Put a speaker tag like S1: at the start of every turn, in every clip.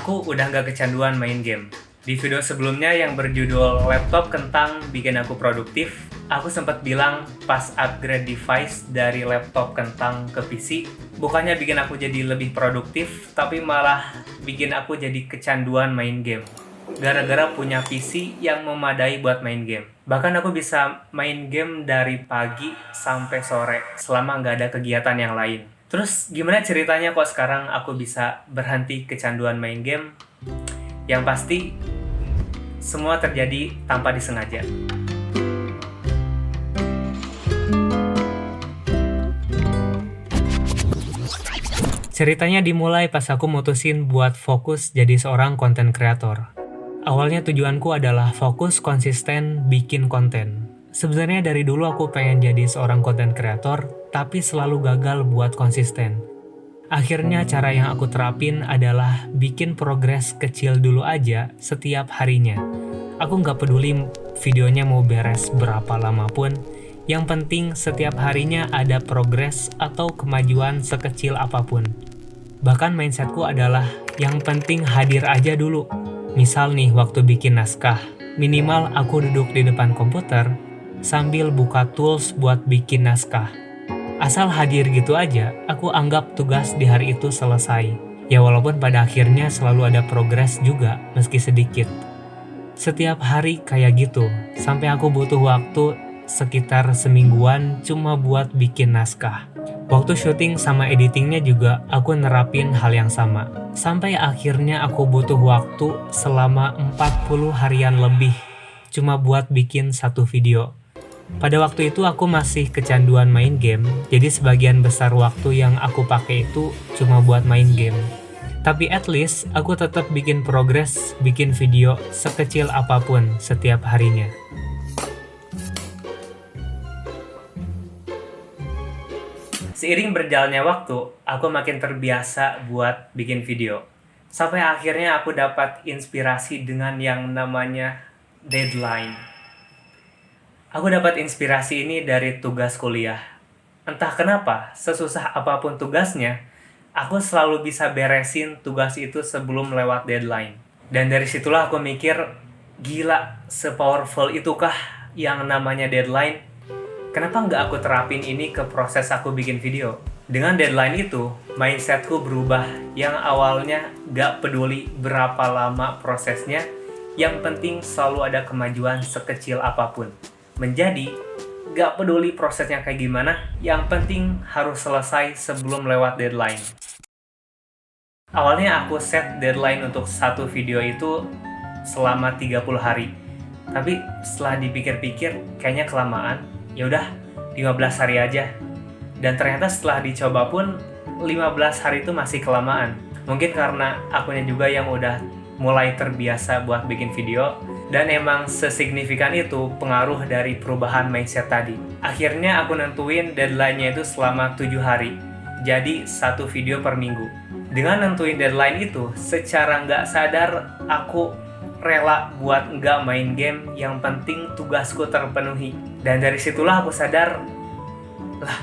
S1: Aku udah nggak kecanduan main game. Di video sebelumnya yang berjudul Laptop Kentang Bikin Aku Produktif, aku sempat bilang pas upgrade device dari laptop kentang ke PC, bukannya bikin aku jadi lebih produktif, tapi malah bikin aku jadi kecanduan main game. Gara-gara punya PC yang memadai buat main game. Bahkan aku bisa main game dari pagi sampai sore selama nggak ada kegiatan yang lain. Terus gimana ceritanya kok sekarang aku bisa berhenti kecanduan main game? Yang pasti, semua terjadi tanpa disengaja. Ceritanya dimulai pas aku mutusin buat fokus jadi seorang content creator. Awalnya tujuanku adalah fokus konsisten bikin konten. Sebenarnya dari dulu aku pengen jadi seorang content creator, tapi selalu gagal buat konsisten. Akhirnya cara yang aku terapin adalah bikin progres kecil dulu aja setiap harinya. Aku nggak peduli videonya mau beres berapa lama pun, yang penting setiap harinya ada progres atau kemajuan sekecil apapun. Bahkan mindsetku adalah yang penting hadir aja dulu. Misal nih waktu bikin naskah, minimal aku duduk di depan komputer sambil buka tools buat bikin naskah. Asal hadir gitu aja, aku anggap tugas di hari itu selesai. Ya walaupun pada akhirnya selalu ada progres juga, meski sedikit. Setiap hari kayak gitu, sampai aku butuh waktu sekitar semingguan cuma buat bikin naskah. Waktu syuting sama editingnya juga aku nerapin hal yang sama. Sampai akhirnya aku butuh waktu selama 40 harian lebih cuma buat bikin satu video. Pada waktu itu aku masih kecanduan main game, jadi sebagian besar waktu yang aku pakai itu cuma buat main game. Tapi at least aku tetap bikin progres, bikin video sekecil apapun setiap harinya. Seiring berjalannya waktu, aku makin terbiasa buat bikin video. Sampai akhirnya aku dapat inspirasi dengan yang namanya deadline. Aku dapat inspirasi ini dari tugas kuliah. Entah kenapa, sesusah apapun tugasnya, aku selalu bisa beresin tugas itu sebelum lewat deadline. Dan dari situlah aku mikir, gila, sepowerful itukah yang namanya deadline? Kenapa nggak aku terapin ini ke proses aku bikin video? Dengan deadline itu, mindsetku berubah. Yang awalnya nggak peduli berapa lama prosesnya, yang penting selalu ada kemajuan sekecil apapun. Menjadi, gak peduli prosesnya kayak gimana, yang penting harus selesai sebelum lewat deadline. Awalnya aku set deadline untuk satu video itu selama 30 hari. Tapi setelah dipikir-pikir, kayaknya kelamaan. Ya udah, 15 hari aja. Dan ternyata setelah dicoba pun, 15 hari itu masih kelamaan. Mungkin karena akunya juga yang udah mulai terbiasa buat bikin video, dan emang sesignifikan itu pengaruh dari perubahan mindset tadi. Akhirnya aku nentuin deadline-nya itu selama 7 hari, jadi satu video per minggu. Dengan nentuin deadline itu, secara nggak sadar aku rela buat nggak main game, yang penting tugasku terpenuhi. Dan dari situlah aku sadar, lah,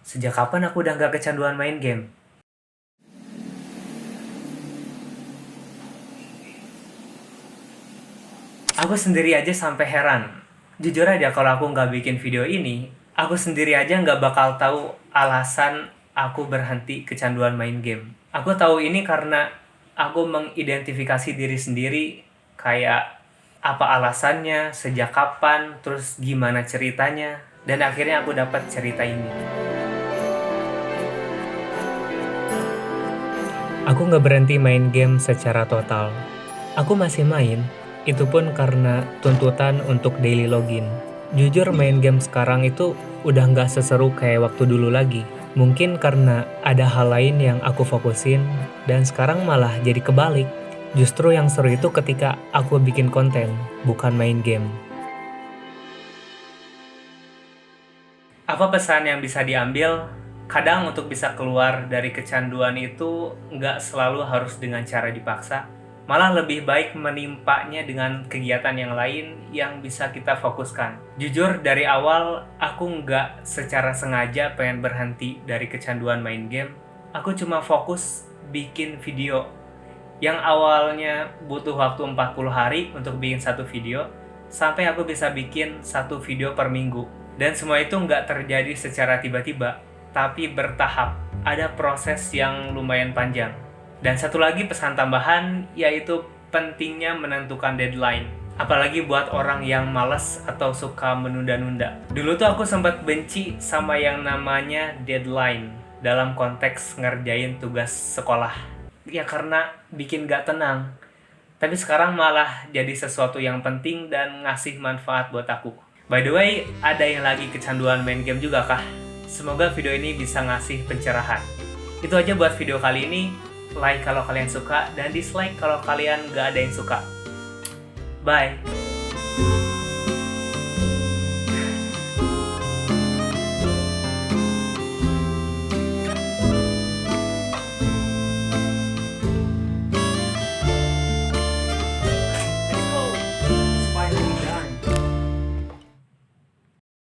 S1: sejak kapan aku udah nggak kecanduan main game? Aku sendiri aja sampai heran. Jujur aja kalau aku nggak bikin video ini, aku sendiri aja nggak bakal tahu alasan aku berhenti kecanduan main game. Aku tahu ini karena aku mengidentifikasi diri sendiri, kayak apa alasannya, sejak kapan, terus gimana ceritanya, dan akhirnya aku dapat cerita ini. Aku nggak berhenti main game secara total. Aku masih main, itu pun karena tuntutan untuk daily login. Jujur main game sekarang itu udah nggak seseru kayak waktu dulu lagi. Mungkin karena ada hal lain yang aku fokusin, dan sekarang malah jadi kebalik. Justru yang seru itu ketika aku bikin konten, bukan main game. Apa pesan yang bisa diambil? Kadang untuk bisa keluar dari kecanduan itu nggak selalu harus dengan cara dipaksa. Malah lebih baik menimpanya dengan kegiatan yang lain yang bisa kita fokuskan. Jujur, dari awal aku nggak secara sengaja pengen berhenti dari kecanduan main game. Aku cuma fokus bikin video. Yang awalnya butuh waktu 40 hari untuk bikin satu video, sampai aku bisa bikin satu video per minggu. Dan semua itu nggak terjadi secara tiba-tiba, tapi bertahap. Ada proses yang lumayan panjang. Dan satu lagi pesan tambahan, yaitu pentingnya menentukan deadline. Apalagi buat orang yang malas atau suka menunda-nunda. Dulu tuh aku sempat benci sama yang namanya deadline dalam konteks ngerjain tugas sekolah. Ya karena bikin gak tenang. Tapi sekarang malah jadi sesuatu yang penting dan ngasih manfaat buat aku. By the way, ada yang lagi kecanduan main game juga kah? Semoga video ini bisa ngasih pencerahan. Itu aja buat video kali ini. Like kalau kalian suka dan dislike kalau kalian gak ada yang suka. Bye!